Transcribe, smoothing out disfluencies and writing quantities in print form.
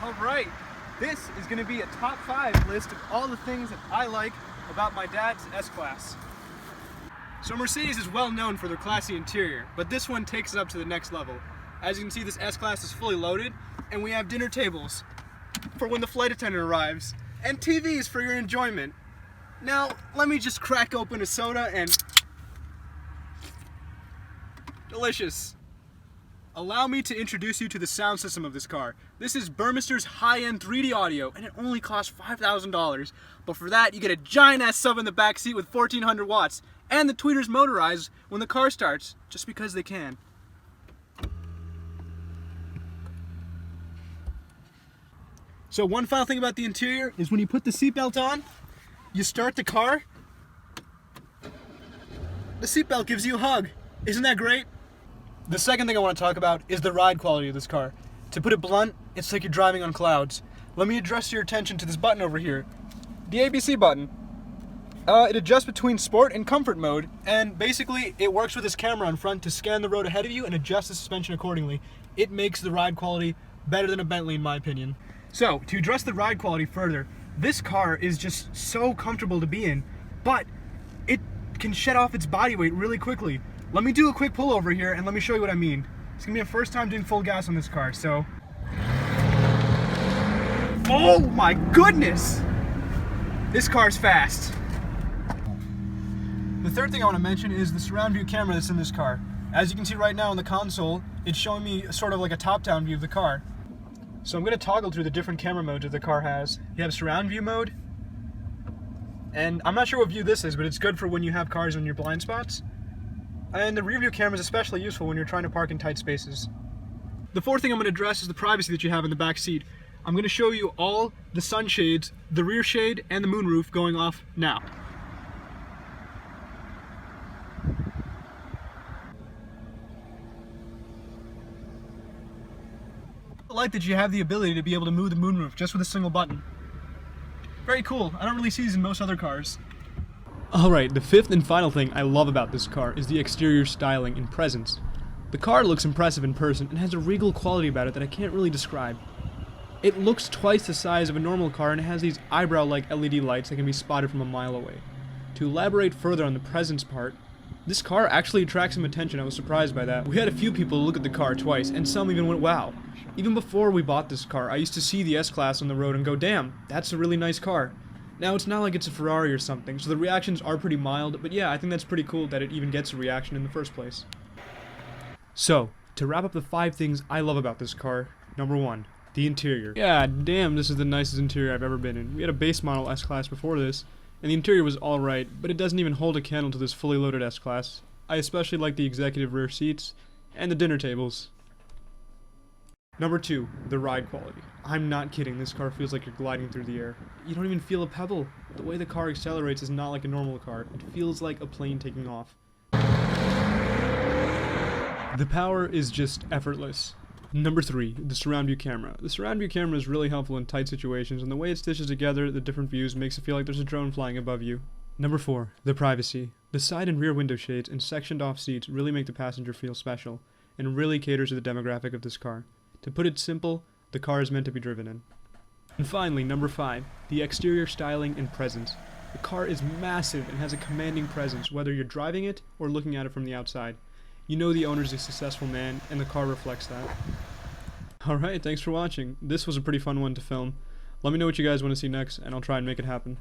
Alright, this is going to be a top 5 list of all the things that I like about my dad's S-Class. So Mercedes is well known for their classy interior, but this one takes it up to the next level. As you can see, this S-Class is fully loaded, and we have dinner tables for when the flight attendant arrives, and TVs for your enjoyment. Now, let me just crack open a soda and... delicious. Allow me to introduce you to the sound system of this car. This is Burmester's high-end 3D audio, and it only costs $5,000. But for that, you get a giant-ass sub in the back seat with 1,400 watts, and the tweeters motorized when the car starts, just because they can. So one final thing about the interior is when you put the seatbelt on, you start the car, the seatbelt gives you a hug. Isn't that great? The second thing I want to talk about is the ride quality of this car. To put it blunt, it's like you're driving on clouds. Let me address your attention to this button over here. The ABC button. It adjusts between sport and comfort mode, and basically it works with this camera on front to scan the road ahead of you and adjust the suspension accordingly. It makes the ride quality better than a Bentley in my opinion. So, to address the ride quality further, this car is just so comfortable to be in, but it can shed off its body weight really quickly. Let me do a quick pull over here and let me show you what I mean. It's gonna be my first time doing full gas on this car, so... oh my goodness! This car's fast. The third thing I want to mention is the surround view camera that's in this car. As you can see right now on the console, it's showing me sort of like a top-down view of the car. So I'm going to toggle through the different camera modes that the car has. You have surround view mode, and I'm not sure what view this is, but it's good for when you have cars in your blind spots. And the rear view camera is especially useful when you're trying to park in tight spaces. The fourth thing I'm going to address is the privacy that you have in the back seat. I'm going to show you all the sunshades, the rear shade, and the moonroof going off now. I like that you have the ability to be able to move the moonroof just with a single button. Very cool. I don't really see these in most other cars. Alright, the fifth and final thing I love about this car is the exterior styling and presence. The car looks impressive in person and has a regal quality about it that I can't really describe. It looks twice the size of a normal car and it has these eyebrow-like LED lights that can be spotted from a mile away. To elaborate further on the presence part, this car actually attracts some attention. I was surprised by that. We had a few people look at the car twice, and some even went, wow. Even before we bought this car, I used to see the S-Class on the road and go, damn, that's a really nice car. Now, it's not like it's a Ferrari or something, so the reactions are pretty mild, but yeah, I think that's pretty cool that it even gets a reaction in the first place. So, to wrap up the 5 things I love about this car, number 1, the interior. Yeah, damn, this is the nicest interior I've ever been in. We had a base model S-Class before this, and the interior was alright, but it doesn't even hold a candle to this fully loaded S-Class. I especially like the executive rear seats, and the dinner tables. Number 2, the ride quality. I'm not kidding, this car feels like you're gliding through the air. You don't even feel a pebble. The way the car accelerates is not like a normal car. It feels like a plane taking off. The power is just effortless. Number 3, the surround view camera. The surround view camera is really helpful in tight situations, and the way it stitches together the different views makes it feel like there's a drone flying above you. Number 4, the privacy. The side and rear window shades and sectioned off seats really make the passenger feel special, and really caters to the demographic of this car. To put it simple, the car is meant to be driven in. And finally, number 5, the exterior styling and presence. The car is massive and has a commanding presence, whether you're driving it or looking at it from the outside. You know the owner's a successful man, and the car reflects that. Alright, thanks for watching. This was a pretty fun one to film. Let me know what you guys want to see next, and I'll try and make it happen.